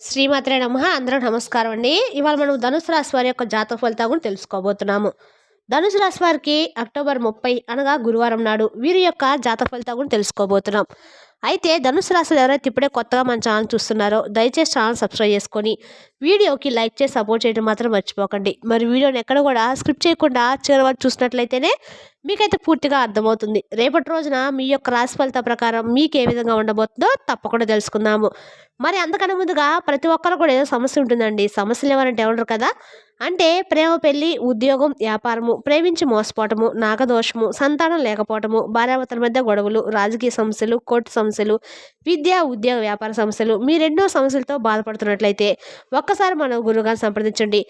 శ్రీమాత్రే నమః. అందరూ నమస్కారం అండి. ఇవాళ మనం ధనుసు రాశి వారి యొక్క జాతక ఫలితాల గురించి తెలుసుకోబోతున్నాము. ధనుసు రాశి వారికి అక్టోబర్ 30 అనగా గురువారం నాడు వీరి యొక్క జాతక ఫలితాల గురించి తెలుసుకోబోతున్నాం. అయితే ధనుసు రాశిలో ఎవరైతే ఇప్పుడే కొత్తగా మన ఛానల్ చూస్తున్నారో దయచేసి ఛానల్ సబ్స్క్రైబ్ చేసుకొని వీడియోకి లైక్ చేసి సపోర్ట్ చేయడం మాత్రం మర్చిపోకండి. మరి వీడియోని ఎక్కడ కూడా స్క్రిప్ట్ చేయకుండా చివరి వరకు చూసినట్లయితేనే మీకైతే పూర్తిగా అర్థమవుతుంది. రేపటి రోజున మీ యొక్క రాశి ఫలిత ప్రకారం మీకు ఏ విధంగా ఉండబోతుందో తప్పకుండా తెలుసుకుందాము. మరి అంతకన్నా ముందుగా ప్రతి ఒక్కరు కూడా ఏదో సమస్య ఉంటుందండి. సమస్యలు ఎవరంటే ఎవరు కదా, అంటే ప్రేమ, పెళ్లి, ఉద్యోగం, వ్యాపారము, ప్రేమించి మోసపోవటము, నాగదోషము, సంతానం లేకపోవటము, భార్యాభర్తల మధ్య గొడవలు, రాజకీయ సమస్యలు, కోర్టు సమస్యలు, విద్య, ఉద్యోగ, వ్యాపార సమస్యలు, మీరెన్నో సమస్యలతో బాధపడుతున్నట్లయితే ఒక్కసారి మన గురువుగారిని సంప్రదించండి.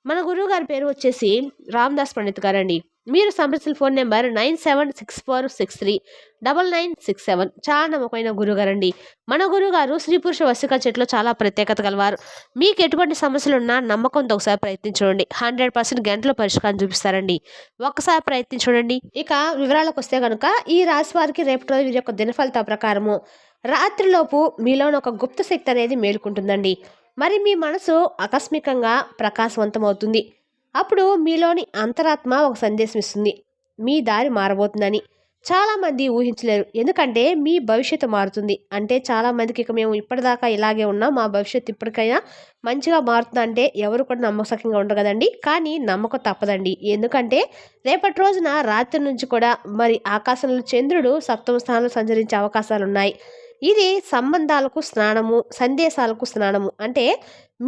మన గురువు గారి పేరు వచ్చేసి రామదాస్ పండిత్ గారండి. మీరు సంప్రదించిన ఫోన్ నెంబర్ 9764639967. చాలా నమ్మకమైన గురుగారండి. మన గురుగారు స్త్రీ పురుష వశిక చెట్లో చాలా ప్రత్యేకత గలవారు. మీకు ఎటువంటి సమస్యలున్నా నమ్మకంతో ఒకసారి ప్రయత్నించండి. 100% గంటలో పరిష్కారం చూపిస్తారండి. ఒక్కసారి ప్రయత్నించండి. ఇక వివరాలకు వస్తే కనుక ఈ రాశి వారికి రేపటి రోజు వీరి యొక్క దినఫలిత ప్రకారము రాత్రిలోపు మీలోని ఒక గుప్త శక్తి అనేది మేలుకుంటుందండి. మరి మీ మనసు ఆకస్మికంగా ప్రకాశవంతమవుతుంది. అప్పుడు మీలోని అంతరాత్మ ఒక సందేశం ఇస్తుంది, మీ దారి మారబోతుందని. చాలామంది ఊహించలేరు, ఎందుకంటే మీ భవిష్యత్తు మారుతుంది. అంటే చాలామందికి ఇక మేము ఇప్పటిదాకా ఇలాగే ఉన్నాం, మా భవిష్యత్తు ఇప్పటికైనా మంచిగా మారుతుంది అంటే ఎవరు కూడా నమ్మకంగా ఉండరు కదండి. కానీ నమ్మకం తప్పదండి. ఎందుకంటే రేపటి రోజున రాత్రి నుంచి కూడా మరి ఆకాశంలో చంద్రుడు సప్తమ స్థానంలో సంచరించే అవకాశాలు ఉన్నాయి. ఇది సంబంధాలకు స్నానము, సందేశాలకు స్నానము. అంటే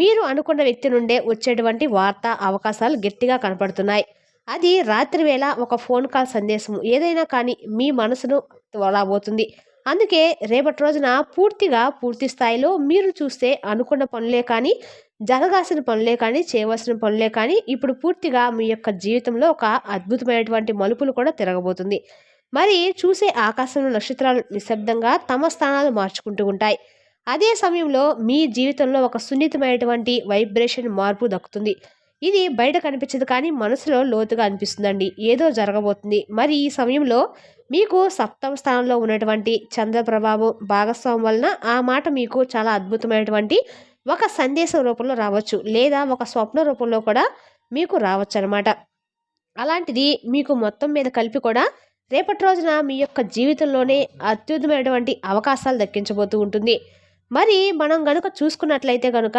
మీరు అనుకున్న వ్యక్తి నుండే వచ్చేటువంటి వార్త అవకాశాలు గట్టిగా కనపడుతున్నాయి. అది రాత్రి వేళ ఒక ఫోన్ కాల్ సందేశము ఏదైనా కానీ మీ మనసును తోలబోతుంది. అందుకే రేపటి రోజున పూర్తి స్థాయిలో మీరు చూస్తే అనుకున్న పనులే కానీ, జరగాల్సిన పనులే కానీ, చేయవలసిన పనులే కానీ ఇప్పుడు పూర్తిగా మీ యొక్క జీవితంలో ఒక అద్భుతమైనటువంటి మలుపులు కూడా తిరగబోతుంది. మరి చూసే ఆకాశంలో నక్షత్రాలు నిశ్శబ్దంగా తమ స్థానాలు మార్చుకుంటూ ఉంటాయి. అదే సమయంలో మీ జీవితంలో ఒక సున్నితమైనటువంటి వైబ్రేషన్ మార్పు దక్కుతుంది. ఇది బయట కనిపించదు కానీ మనసులో లోతుగా అనిపిస్తుందండి. ఏదో జరగబోతుంది. మరి ఈ సమయంలో మీకు సప్తమ స్థానంలో ఉన్నటువంటి చంద్ర ప్రభావం భాగస్వామి వలన ఆ మాట మీకు చాలా అద్భుతమైనటువంటి ఒక సందేశం రూపంలో రావచ్చు, లేదా ఒక స్వప్న రూపంలో కూడా మీకు రావచ్చు అనమాట. అలాంటిది మీకు మొత్తం మీద కలిపి కూడా రేపటి రోజున మీ యొక్క జీవితంలోనే అత్యుత్తమైనటువంటి అవకాశాలు దక్కించబోతూ ఉంటుంది. మరి మనం గనుక చూసుకున్నట్లయితే కనుక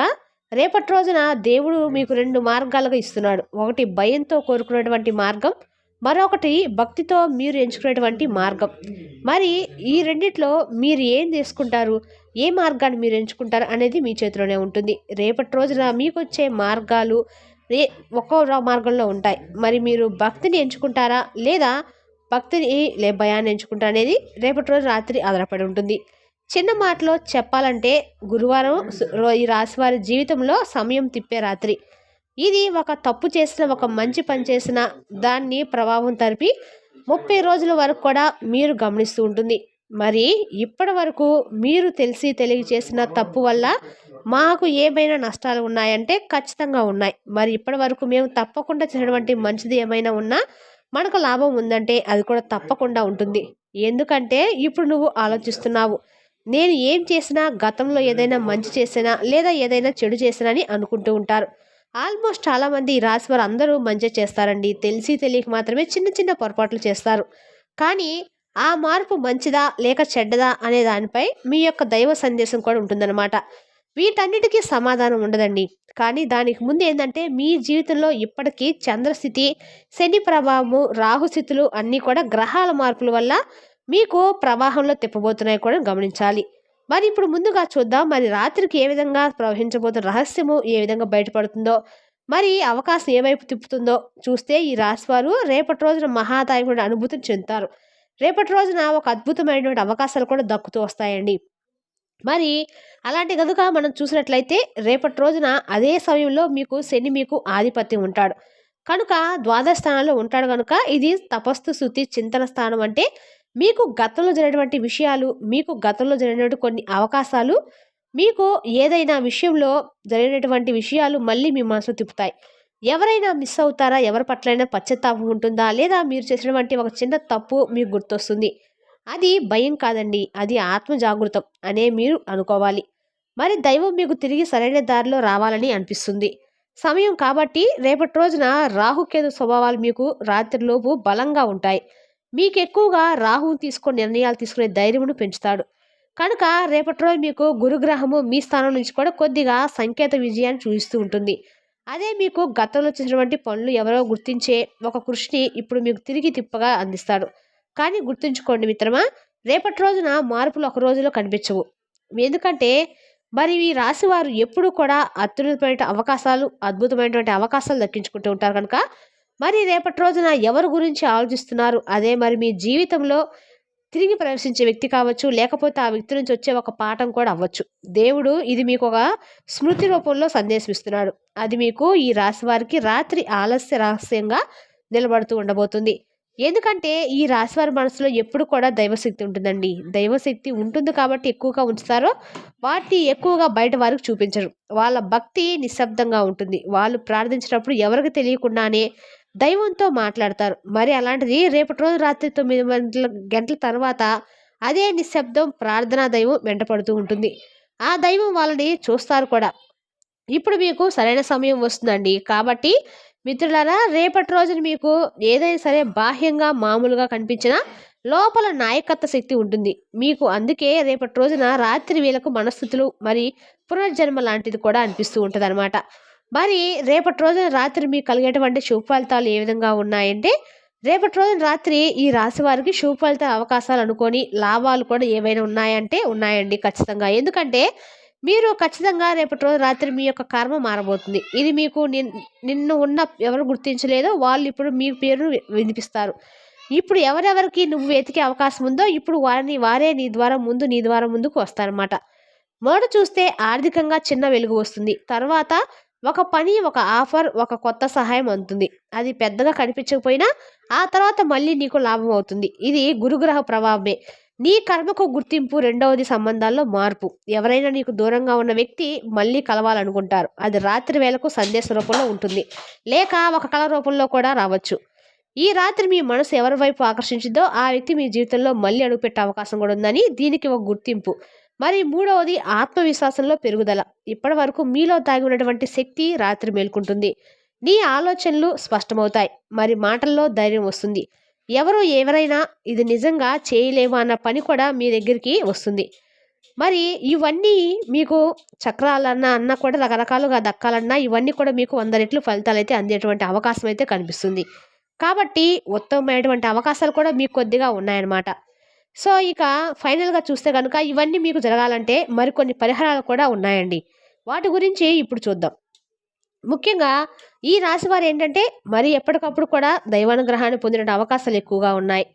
రేపటి రోజున దేవుడు మీకు 2 మార్గాలుగా ఇస్తున్నాడు. ఒకటి భయంతో కోరుకునేటువంటి మార్గం, మరొకటి భక్తితో మీరు ఎంచుకునేటువంటి మార్గం. మరి ఈ రెండిట్లో మీరు ఏం చేసుకుంటారు, ఏ మార్గాన్ని మీరు ఎంచుకుంటారు అనేది మీ చేతిలోనే ఉంటుంది. రేపటి రోజున మీకు వచ్చే మార్గాలు ఒక్కో మార్గంలో ఉంటాయి. మరి మీరు భక్తిని ఎంచుకుంటారా, లేదా భయాన్ని ఎంచుకుంటారా అనేది రేపటి రోజు రాత్రి ఆధారపడి ఉంటుంది. చిన్న మాటలో చెప్పాలంటే గురువారం ఈ రాశి వారి జీవితంలో సమయం తిప్పే రాత్రి. ఇది ఒక తప్పు చేసిన, ఒక మంచి పని చేసిన దాన్ని ప్రభావం తరిపి 30 రోజుల వరకు కూడా మీరు గమనిస్తూ ఉంటుంది. మరి ఇప్పటి వరకు మీరు తెలియక చేసిన తప్పు వల్ల మాకు ఏమైనా నష్టాలు ఉన్నాయంటే ఖచ్చితంగా ఉన్నాయి. మరి ఇప్పటి వరకు మేము తప్పకుండా చేసినటువంటి మంచిది ఏమైనా ఉన్నా మనకు లాభం ఉందంటే అది కూడా తప్పకుండా ఉంటుంది. ఎందుకంటే ఇప్పుడు నువ్వు ఆలోచిస్తున్నావు, నేను ఏం చేసినా గతంలో ఏదైనా మంచి చేసినా లేదా ఏదైనా చెడు చేసినా అని అనుకుంటూ ఉంటారు. ఆల్మోస్ట్ చాలామంది ఈ రాశి వారు అందరూ మంచి చేస్తారండి. తెలియక మాత్రమే చిన్న చిన్న పొరపాట్లు చేస్తారు. కానీ ఆ మార్పు మంచిదా లేక చెడ్డదా అనే దానిపై మీ యొక్క దైవ సందేశం కూడా ఉంటుందన్నమాట. వీటన్నిటికీ సమాధానం ఉండదండి. కానీ దానికి ముందు ఏంటంటే మీ జీవితంలో ఇప్పటికీ చంద్రస్థితి, శని ప్రభావము, రాహుస్థితులు అన్నీ కూడా గ్రహాల మార్పుల వల్ల మీకు ప్రవాహంలో తిప్పబోతున్నాయి కూడా గమనించాలి. మరి ఇప్పుడు ముందుగా చూద్దాం, మరి రాత్రికి ఏ విధంగా ప్రవహించబోతున్న రహస్యము ఏ విధంగా బయటపడుతుందో, మరి అవకాశం ఏ వైపు తిప్పుతుందో చూస్తే ఈ రాశివారు రేపటి రోజున మహాదాయకుడి అనుభూతిని చెందుతారు. రేపటి రోజున ఒక అద్భుతమైనటువంటి అవకాశాలు కూడా దక్కుతూ వస్తాయండి. మరి అలాంటి కనుక మనం చూసినట్లయితే రేపటి రోజున అదే సమయంలో మీకు ఆధిపత్యం ఉంటాడు కనుక ద్వాదశ స్థానంలో ఉంటాడు కనుక ఇది తపస్సు, శృతి, చింతన స్థానం. అంటే మీకు గతంలో జరిగినటువంటి విషయాలు, మీకు గతంలో జరిగినటువంటి కొన్ని అవకాశాలు, మీకు ఏదైనా విషయంలో జరిగినటువంటి విషయాలు మళ్ళీ మీ మనసు తిప్పుతాయి. ఎవరైనా మిస్ అవుతారా, ఎవరి పట్లైనా పశ్చాత్తాపం ఉంటుందా, లేదా మీరు చేసినటువంటి ఒక చిన్న తప్పు మీకు గుర్తొస్తుంది. అది భయం కాదండి, అది ఆత్మ జాగృతం అనే మీరు అనుకోవాలి. మరి దైవం మీకు తిరిగి సరైన దారిలో రావాలని అనిపిస్తుంది సమయం. కాబట్టి రేపటి రోజున రాహుకేతు స్వభావాలు మీకు రాత్రిలోపు బలంగా ఉంటాయి. మీకు ఎక్కువగా రాహువు తీసుకొని నిర్ణయాలు తీసుకునే ధైర్యమును పెంచుతాడు. కనుక రేపటి రోజు మీకు గురుగ్రహము మీ స్థానం నుంచి కూడా కొద్దిగా సంకేత విజయాన్ని చూపిస్తూ ఉంటుంది. అదే మీకు గతంలో చేసినటువంటి పనులు ఎవరో గుర్తించే ఒక కృషిని ఇప్పుడు మీకు తిరిగి తిప్పగా అందిస్తాడు. కానీ గుర్తుంచుకోండి మిత్రమా, రేపటి రోజున మార్పులు ఒక రోజులో కనిపించవు. ఎందుకంటే మరి ఈ రాశి వారు ఎప్పుడూ కూడా అత్యున్నతమైన అవకాశాలు, అద్భుతమైనటువంటి అవకాశాలు దక్కించుకుంటూ ఉంటారు. కనుక మరి రేపటి రోజున ఎవరి గురించి ఆలోచిస్తున్నారు, అదే మరి మీ జీవితంలో తిరిగి ప్రవేశించే వ్యక్తి కావచ్చు, లేకపోతే ఆ వ్యక్తి నుంచి వచ్చే ఒక పాఠం కూడా అవ్వచ్చు. దేవుడు ఇది మీకు ఒక స్మృతి రూపంలో సందేశం ఇస్తున్నాడు. అది మీకు ఈ రాశి వారికి రాత్రి ఆలస్య రహస్యంగా నిలబడుతూ ఉండబోతుంది. ఎందుకంటే ఈ రాశి వారి మనసులో ఎప్పుడు కూడా దైవశక్తి ఉంటుందండి. దైవశక్తి ఉంటుంది కాబట్టి ఎక్కువగా ఉంచుతారో వాటిని ఎక్కువగా బయట వారికి చూపించరు. వాళ్ళ భక్తి నిశ్శబ్దంగా ఉంటుంది. వాళ్ళు ప్రార్థించినప్పుడు ఎవరికి తెలియకుండానే దైవంతో మాట్లాడతారు. మరి అలాంటిది రేపటి రోజు రాత్రి 9 గంటల తర్వాత అదే నిశ్శబ్దం ప్రార్థనా దైవం వెంటపడుతూ ఉంటుంది. ఆ దైవం వాళ్ళని చూస్తారు కూడా. ఇప్పుడు మీకు సరైన సమయం వస్తుందండి. కాబట్టి మిత్రులారా, రేపటి రోజున మీకు ఏదైనా సరే బాహ్యంగా మామూలుగా కనిపించినా లోపల నాయకత్వ శక్తి ఉంటుంది మీకు. అందుకే రేపటి రోజున రాత్రి వేళకు మనస్థితులు మరి పునర్జన్మ లాంటిది కూడా అనిపిస్తూ ఉంటుంది. మరి రేపటి రోజున రాత్రి మీకు కలిగేటువంటి శుభ ఫలితాలు ఏ విధంగా ఉన్నాయంటే, రేపటి రోజున రాత్రి ఈ రాశి వారికి శుభ ఫలితాల అవకాశాలు అనుకొని లాభాలు కూడా ఏవైనా ఉన్నాయంటే ఉన్నాయండి ఖచ్చితంగా. ఎందుకంటే మీరు ఖచ్చితంగా రేపటి రోజు రాత్రి మీ యొక్క కర్మ మారబోతుంది. ఇది మీకు నిన్ను ఉన్న ఎవరు గుర్తించలేదో వాళ్ళు ఇప్పుడు మీ పేరును వినిపిస్తారు. ఇప్పుడు ఎవరెవరికి నువ్వు వెతికే అవకాశం ఉందో ఇప్పుడు వారే నీ ద్వారా ముందుకు వస్తారన్నమాట. మొదట చూస్తే ఆర్థికంగా చిన్న వెలుగు వస్తుంది. తర్వాత ఒక పని, ఒక ఆఫర్, ఒక కొత్త సహాయం అందుతుంది. అది పెద్దగా కనిపించకపోయినా ఆ తర్వాత మళ్ళీ నీకు లాభం అవుతుంది. ఇది గురుగ్రహ ప్రభావమే. నీ కర్మకు గుర్తింపు. రెండవది సంబంధాల్లో మార్పు. ఎవరైనా నీకు దూరంగా ఉన్న వ్యక్తి మళ్ళీ కలవాలనుకుంటారు. అది రాత్రి వేళకు సందేశ రూపంలో ఉంటుంది, లేక ఒక కళ రూపంలో కూడా రావచ్చు. ఈ రాత్రి మీ మనసు ఎవరి వైపు ఆకర్షించిందో ఆ వ్యక్తి మీ జీవితంలో మళ్ళీ అడుగుపెట్టే అవకాశం కూడా ఉందని దీనికి ఒక గుర్తింపు. మరి మూడవది ఆత్మవిశ్వాసంలో పెరుగుదల. ఇప్పటి వరకు మీలో దాగి ఉన్నటువంటి శక్తి రాత్రి మేల్కుంటుంది. నీ ఆలోచనలు స్పష్టమవుతాయి. మరి మాటల్లో ధైర్యం వస్తుంది. ఎవరైనా ఇది నిజంగా చేయలేమో అన్న పని కూడా మీ దగ్గరికి వస్తుంది. మరి ఇవన్నీ మీకు చక్రాలన్నా కూడా రకరకాలుగా దక్కాలన్నా ఇవన్నీ కూడా మీకు 100 రెట్లు ఫలితాలు అయితే అందేటువంటి అవకాశం అయితే కనిపిస్తుంది. కాబట్టి ఉత్తమమైనటువంటి అవకాశాలు కూడా మీకు కొద్దిగా ఉన్నాయన్నమాట. సో ఇక ఫైనల్గా చూస్తే కనుక ఇవన్నీ మీకు జరగాలంటే మరికొన్ని పరిహారాలు కూడా ఉన్నాయండి. వాటి గురించి ఇప్పుడు చూద్దాం. ముఖ్యంగా ఈ రాశి వారు ఏంటంటే మరి ఎప్పటికప్పుడు కూడా దైవానుగ్రహాన్ని పొందిన అవకాశాలు ఎక్కువగా ఉన్నాయి.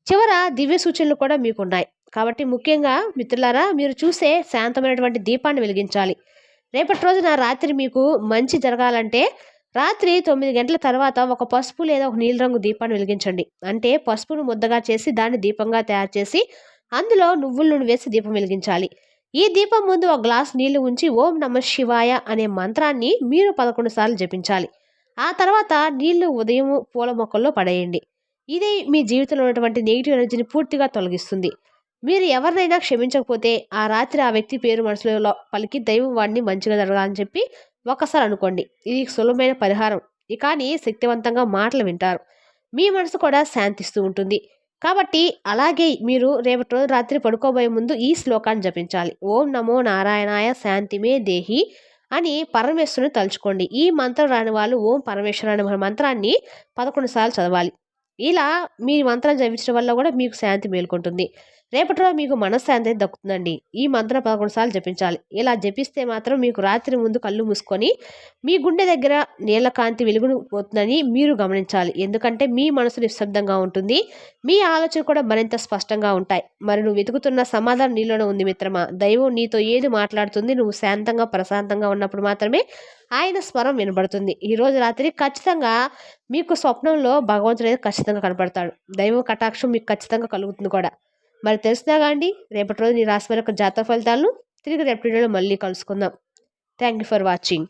చివర దివ్య సూచనలు కూడా మీకు ఉన్నాయి. కాబట్టి ముఖ్యంగా మిత్రులారా, మీరు చూసే శాంతమైనటువంటి దీపాన్ని వెలిగించాలి. రేపటి రోజున రాత్రి మీకు మంచి జరగాలంటే రాత్రి 9 గంటల తర్వాత ఒక పసుపు లేదా ఒక నీలి రంగు దీపాన్ని వెలిగించండి. అంటే పసుపును ముద్దగా చేసి దాన్ని దీపంగా తయారు చేసి అందులో నువ్వుల నూనె వేసి దీపం వెలిగించాలి. ఈ దీపం ముందు ఒక గ్లాస్ నీళ్లు ఉంచి ఓం నమ శివాయ అనే మంత్రాన్ని మీరు 11 సార్లు జపించాలి. ఆ తర్వాత నీళ్లు ఉదయం పూల మొక్కల్లో పడేయండి. ఇది మీ జీవితంలో ఉన్నటువంటి నెగిటివ్ ఎనర్జీని పూర్తిగా తొలగిస్తుంది. మీరు ఎవరినైనా క్షమించకపోతే ఆ రాత్రి ఆ వ్యక్తి పేరు మనసులో పలికి దైవం వాడిని మంచిగా జరగాలని చెప్పి ఒకసారి అనుకోండి. ఇది సులభమైన పరిహారం. కానీ శక్తివంతంగా మాటలు వింటారు. మీ మనసు కూడా శాంతిస్తూ ఉంటుంది. కాబట్టి అలాగే మీరు రేపటి రోజు రాత్రి పడుకోబోయే ముందు ఈ శ్లోకాన్ని జపించాలి. ఓం నమో నారాయణాయ శాంతిమే దేహి అని పరమేశ్వరుని తలుచుకోండి. ఈ మంత్రం రాని వాళ్ళు ఓం పరమేశ్వర అనే మంత్రాన్ని 11 సార్లు చదవాలి. ఇలా మీ మంత్రం జపించడం వల్ల కూడా మీకు శాంతి మేలుకుంటుంది. రేపటి రోజు మీకు మనశ్శాంతి దక్కుతుందండి. ఈ మంత్రం 11 సార్లు జపించాలి. ఇలా జపిస్తే మాత్రం మీకు రాత్రి ముందు కళ్ళు మూసుకొని మీ గుండె దగ్గర నీళ్ల కాంతి వెలుగును పోతుందని మీరు గమనించాలి. ఎందుకంటే మీ మనసు నిశ్శబ్దంగా ఉంటుంది. మీ ఆలోచన కూడా మరింత స్పష్టంగా ఉంటాయి. మరి నువ్వు వెతుకుతున్న సమాధానం నీలోనే ఉంది మిత్రమా. దైవం నీతో ఏది మాట్లాడుతుంది, నువ్వు శాంతంగా ప్రశాంతంగా ఉన్నప్పుడు మాత్రమే ఆయన స్వరం వినబడుతుంది. ఈ రోజు రాత్రి ఖచ్చితంగా మీకు స్వప్నంలో భగవంతుడు అయితే ఖచ్చితంగా కనపడతాడు. దైవ కటాక్షం మీకు ఖచ్చితంగా కలుగుతుంది కూడా. మరి తెలిసినాగా అండి, రేపటి రోజు నీ రాశి వారి యొక్క జాతక ఫలితాలను తిరిగి రేపటి వీడియోలో మళ్ళీ కలుసుకుందాం. Thank you for watching.